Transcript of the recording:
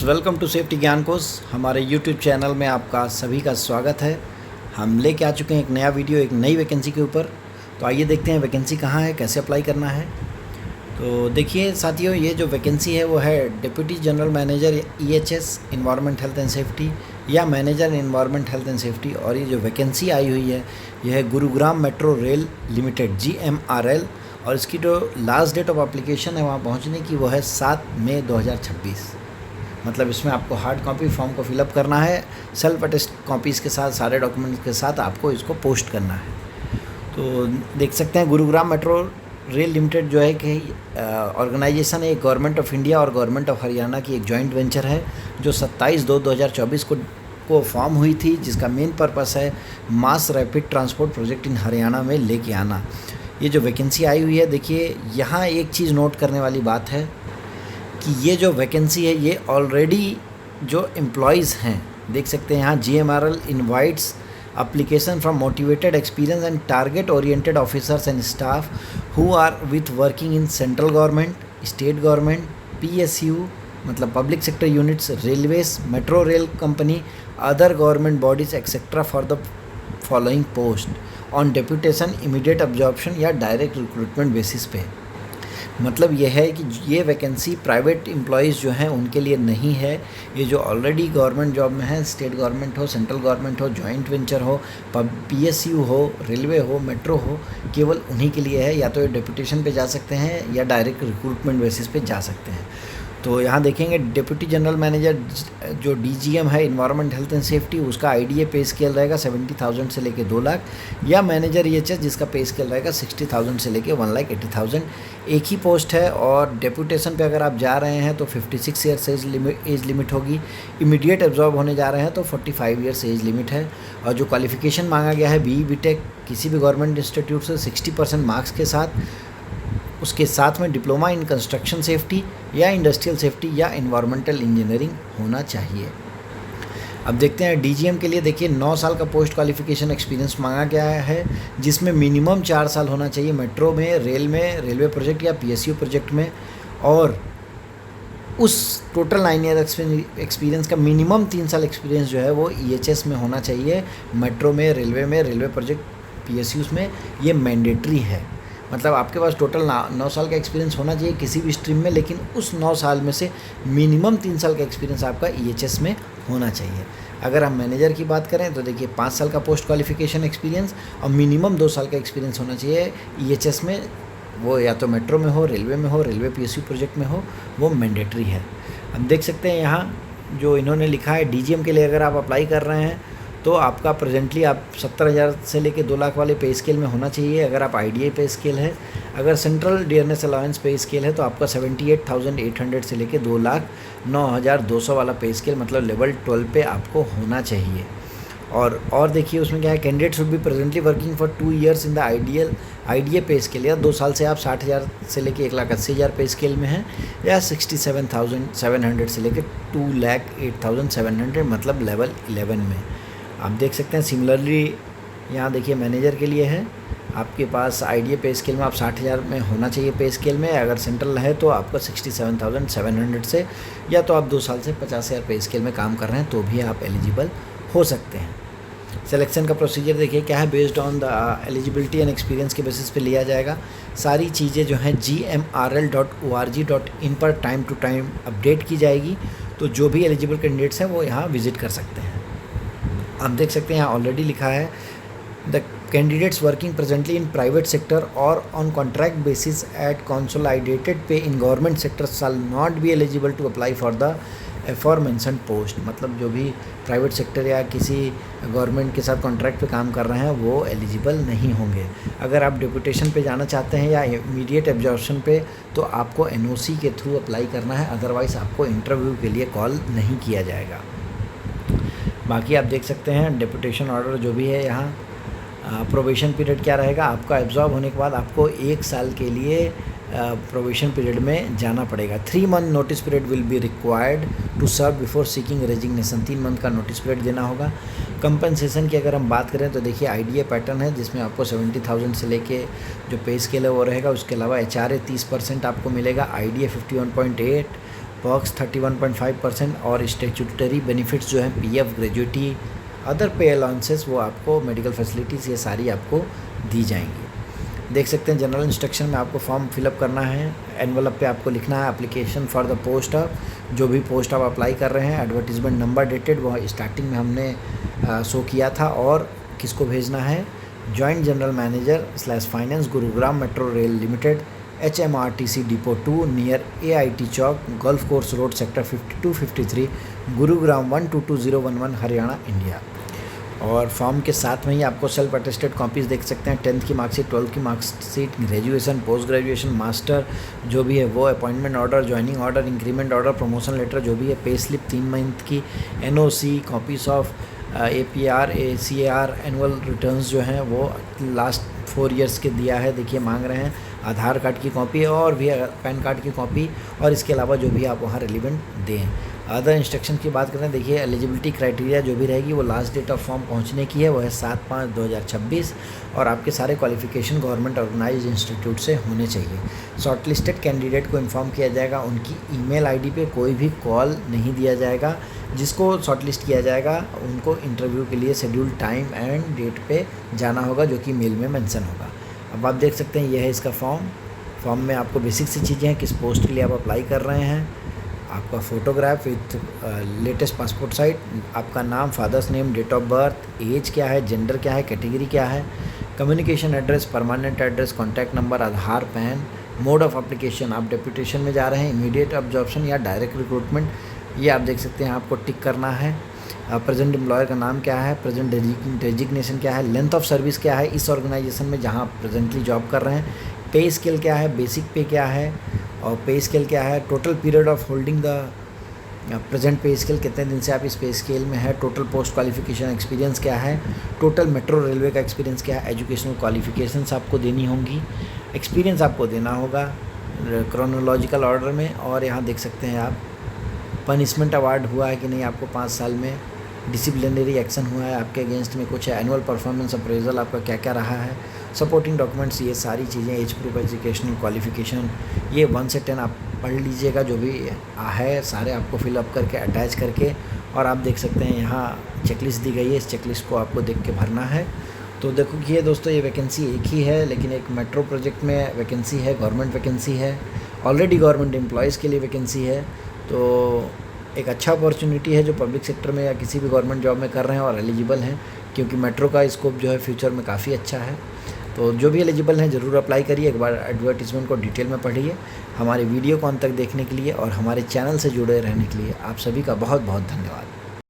Welcome to safety ज्ञान course. हमारे YouTube channel में आपका सभी का स्वागत है। हम लेके आ चुके हैं एक नया वीडियो एक नई वैकेंसी के ऊपर। तो आइए देखते हैं वैकेंसी कहाँ है, कैसे अप्लाई करना है। तो देखिए साथियों, ये जो वैकेंसी है वो है deputy general manager EHS environment health and safety या manager environment health and safety. और ये जो वैकेंसी आई हुई है यह है Gurugram metro rail limited GMRL। और इसकी जो लास्ट डेट ऑफ एप्लीकेशन है वहाँ पहुँचने की वो है 7 मई 2026। मतलब इसमें आपको हार्ड कॉपी फॉर्म को फिलअप करना है, सेल्फ अटेस्ट कॉपीज़ के साथ, सारे डॉक्यूमेंट्स के साथ आपको इसको पोस्ट करना है। तो देख सकते हैं गुरुग्राम मेट्रो रेल लिमिटेड जो है कि ऑर्गेनाइजेशन है, गवर्नमेंट ऑफ इंडिया और गवर्नमेंट ऑफ हरियाणा की एक जॉइंट वेंचर है जो 27/2/2024 को फॉर्म हुई थी, जिसका मेन पर्पस है mass rapid transport project in Haryana में लेके आना। ये जो वैकेंसी आई हुई है, देखिए यहाँ एक चीज़ नोट करने वाली बात है कि ये जो वैकेंसी है ये ऑलरेडी जो एम्प्लॉयज़ हैं, देख सकते हैं यहाँ GMRL invites application from motivated experienced and target oriented officers and staff who are with working in central government, state government, PSU मतलब public sector units, railways, metro rail company, other government bodies etc. for the following post on deputation, immediate absorption या direct recruitment basis पे। मतलब यह है कि ये vacancy private employees जो हैं उनके लिए नहीं है। ये जो ऑलरेडी गवर्नमेंट जॉब में है, स्टेट गवर्नमेंट हो, सेंट्रल गवर्नमेंट हो, जॉइंट वेंचर हो, PSU हो, रेलवे हो, मेट्रो हो, केवल उन्हीं के लिए है। या तो ये डेपुटेशन पे जा सकते हैं या डायरेक्ट रिक्रूटमेंट बेसिस पे जा सकते हैं। तो यहाँ देखेंगे डिप्टी जनरल मैनेजर जो DGM है इन्वायरमेंट हेल्थ एंड सेफ्टी, उसका IDA पे स्केल रहेगा 70,000 से लेके 2 लाख, या मैनेजर EHS जिसका पे स्केल रहेगा 60,000 से लेके 1,80,000। एक ही पोस्ट है। और डेपुटेशन पे अगर आप जा रहे हैं तो 56 ईयर्स एज लिमिट होगी। इमीडिएट एब्जॉर्ब होने जा रहे हैं तो 45 ईयर्स एज लिमिट है। और जो क्वालिफिकेशन मांगा गया है BE BTech किसी भी गवर्नमेंट इंस्टीट्यूट से 60% मार्क्स के साथ, उसके साथ में डिप्लोमा इन कंस्ट्रक्शन सेफ्टी या इंडस्ट्रियल सेफ्टी या इन्वायरमेंटल इंजीनियरिंग होना चाहिए। अब देखते हैं DGM के लिए। देखिए 9 साल का पोस्ट क्वालिफिकेशन एक्सपीरियंस मांगा गया है, जिसमें मिनिमम 4 साल होना चाहिए मेट्रो में, रेलवे प्रोजेक्ट या PSU प्रोजेक्ट में। और उस टोटल 9 ईयर एक्सपीरियंस का मिनिमम 3 साल एक्सपीरियंस जो है वो EHS में होना चाहिए। मेट्रो में, रेलवे प्रोजेक्ट, PSUs में ये मैंडेटरी है। मतलब आपके पास टोटल 9 साल का एक्सपीरियंस होना चाहिए किसी भी स्ट्रीम में, लेकिन उस 9 साल में से मिनिमम 3 साल का एक्सपीरियंस आपका EHS में होना चाहिए। अगर हम मैनेजर की बात करें तो देखिए 5 साल का पोस्ट क्वालिफिकेशन एक्सपीरियंस और मिनिमम 2 साल का एक्सपीरियंस होना चाहिए EHS में। वो या तो मेट्रो में हो, रेलवे में हो, रेलवे PSU प्रोजेक्ट में हो, वो मैंडेटरी है। अब देख सकते हैं यहाँ जो इन्होंने लिखा है DGM के लिए अगर आप अप्लाई कर रहे हैं तो आपका प्रेजेंटली आप 70,000 से लेके 2 लाख वाले पे स्केल में होना चाहिए अगर आप IDA पे स्केल है। अगर सेंट्रल डियरनेस अलाउंस पे स्केल है तो आपका 78,800 से लेके 2,09,200 वाला पे स्केल मतलब लेवल 12 पे आपको होना चाहिए। और देखिए उसमें क्या है, candidate should be presently working for 2 years in the IDA पे स्केल, या 2 साल से आप 60,000 से लेके 1,80,000 पे स्केल में हैं, या 67,700 से लेके 2,08,700 मतलब लेवल 11 में। आप देख सकते हैं सिमिलरली यहाँ देखिए मैनेजर के लिए है, आपके पास IDA पे स्केल में आप 60,000 में होना चाहिए पे स्केल में। अगर सेंट्रल है तो आपका 67,700 से, या तो आप 2 साल से 50,000 पे स्केल में काम कर रहे हैं तो भी आप एलिजिबल हो सकते हैं। सिलेक्शन का प्रोसीजर देखिए क्या है, based on the eligibility and experience के बेसिस पे लिया जाएगा। सारी चीज़ें जो हैं GMRL.org.in पर टाइम टू टाइम अपडेट की जाएगी। तो जो भी एलिजिबल कैंडिडेट्स हैं वो यहाँ विजिट कर सकते हैं। आप देख सकते हैं यहाँ ऑलरेडी लिखा है the candidates working presently in private sector और on contract basis at consolidated pay in government sector shall not be eligible to apply for the aforementioned post. मतलब जो भी प्राइवेट सेक्टर या किसी गवर्नमेंट के साथ कॉन्ट्रैक्ट पे काम कर रहे हैं वो एलिजिबल नहीं होंगे। अगर आप डेपुटेशन पे जाना चाहते हैं या इमीडिएट एब्जॉर्प्शन पे तो आपको NOC के थ्रू अप्लाई करना है, अदरवाइज़ आपको इंटरव्यू के लिए कॉल नहीं किया जाएगा। बाकी आप देख सकते हैं डेपुटेशन ऑर्डर जो भी है यहाँ प्रोबेशन पीरियड क्या रहेगा, आपका एब्जॉर्ब होने के बाद आपको 1 साल के लिए प्रोबेशन पीरियड में जाना पड़ेगा। 3 month notice period will be required to serve before seeking resignation. 3 month का नोटिस पीरियड देना होगा। कंपनसेशन की अगर हम बात करें तो देखिए IDA पैटर्न है जिसमें आपको 70,000 से लेके जो पे स्केल है वो रहेगा। उसके अलावा HRA 30% आपको मिलेगा, IDA 51.8, वर्क्स 31.5% और स्टैट्यूटरी बेनिफिट्स जो हैं पीएफ, ग्रेजुएटी, अदर पे अलाउंसेस, वो आपको मेडिकल फैसिलिटीज़ ये सारी आपको दी जाएंगी। देख सकते हैं जनरल इंस्ट्रक्शन में आपको फॉर्म फिलअप करना है। एनवलप पे आपको लिखना है application for the post of, जो भी पोस्ट आप अप्लाई कर रहे हैं। एडवर्टीजमेंट नंबर डेटेड वो स्टार्टिंग में हमने शो किया था, और किसको भेजना है, joint general manager / finance, Gurugram metro rail limited, HMRTC depot 2 near AIT चौक, golf course road, sector 5253, Gurugram 122011, Haryana, India. और फॉर्म के साथ में ही आपको सेल्फ अटेस्टेड कॉपीज़ देख सकते हैं, 10th की मार्कशीट, 12th की marksheet, graduation, post graduation, master जो भी है वो, appointment order, joining order, increment order, promotion letter जो भी है, पे स्लिप 3 मंथ की, NOC, copies of APR, ACAR, annual returns जो हैं वो लास्ट 4 ईयर्स के दिया है, देखिए मांग रहे हैं, आधार कार्ड की कॉपी और भी पैन कार्ड की कॉपी, और इसके अलावा जो भी आप वहाँ रिलेवेंट दें। अदर इंस्ट्रक्शन की बात करें, देखिए एलिजिबिलिटी क्राइटेरिया जो भी रहेगी वो लास्ट डेट ऑफ फॉर्म पहुंचने की है वो है 7/5/2026, और आपके सारे क्वालिफिकेशन गवर्नमेंट ऑर्गेनाइज्ड इंस्टीट्यूट से होने चाहिए। शॉर्टलिस्टेड कैंडिडेट को इन्फॉर्म किया जाएगा, उनकी ईमेल आईडी पे कोई भी कॉल नहीं दिया जाएगा। जिसको शॉर्टलिस्ट किया जाएगा उनको इंटरव्यू के लिए शेड्यूल टाइम एंड डेट पे जाना होगा, जो कि मेल में मेंशन होगा। अब आप देख सकते हैं यह है इसका फॉर्म में आपको बेसिक सी चीज़ें हैं, किस पोस्ट के लिए आप अप्लाई कर रहे हैं, आपका photograph with latest passport size, आपका नाम, father's name, date of birth, age क्या है, जेंडर क्या है, कैटेगरी क्या है, communication address, permanent address, contact number, Aadhaar, PAN, mode of application, आप डेप्यूटेशन में जा रहे हैं, इमीडिएट ऑब्जॉर्प्शन या डायरेक्ट रिक्रूटमेंट, ये आप देख सकते हैं आपको टिक करना है। प्रेजेंट एम्प्लॉयर का नाम क्या है, प्रेजेंट डेजिग्नेशन क्या है, लेंथ ऑफ सर्विस क्या है इस ऑर्गेनाइजेशन में जहाँ आप प्रेजेंटली जॉब कर रहे हैं, पे स्केल क्या है, बेसिक पे क्या है और पे स्केल क्या है, total period of holding the present पे स्केल, कितने दिन से आप इस पे स्केल में है, टोटल पोस्ट क्वालिफिकेशन एक्सपीरियंस क्या है, टोटल मेट्रो रेलवे का एक्सपीरियंस क्या है, एजुकेशनल क्वालिफिकेशंस आपको देनी होंगी, एक्सपीरियंस आपको देना होगा क्रोनोलॉजिकल ऑर्डर में। और यहाँ देख सकते हैं आप पनिशमेंट अवार्ड हुआ है कि नहीं आपको 5 साल में, डिसिप्लिनरी एक्शन हुआ है आपके अगेंस्ट में कुछ है, एनुअल परफॉर्मेंस अप्रेजल आपका क्या क्या रहा है, सपोर्टिंग डॉक्यूमेंट्स, ये सारी चीज़ें, एज प्रूफ, एजुकेशनल क्वालिफिकेशन, ये 1 से 10 आप पढ़ लीजिएगा जो भी है, सारे आपको फिलअप करके अटैच करके। और आप देख सकते हैं यहाँ चेकलिस्ट दी गई है, इस चेकलिस्ट को आपको देख के भरना है। तो देखो कि ये दोस्तों ये वैकेंसी एक ही है, लेकिन एक मेट्रो प्रोजेक्ट में वैकेंसी है, गवर्नमेंट वैकेंसी है, ऑलरेडी गवर्नमेंट एम्प्लॉयज़ के लिए वैकेंसी है। तो एक अच्छा अपॉर्चुनिटी है जो पब्लिक सेक्टर में या किसी भी गवर्नमेंट जॉब में कर रहे हैं और एलिजिबल हैं, क्योंकि मेट्रो का स्कोप जो है फ्यूचर में काफ़ी अच्छा है। तो जो भी एलिजिबल हैं ज़रूर अप्लाई करिए, एक बार एडवर्टीज़मेंट को डिटेल में पढ़िए। हमारे वीडियो को अंत तक देखने के लिए और हमारे चैनल से जुड़े रहने के लिए आप सभी का बहुत बहुत धन्यवाद।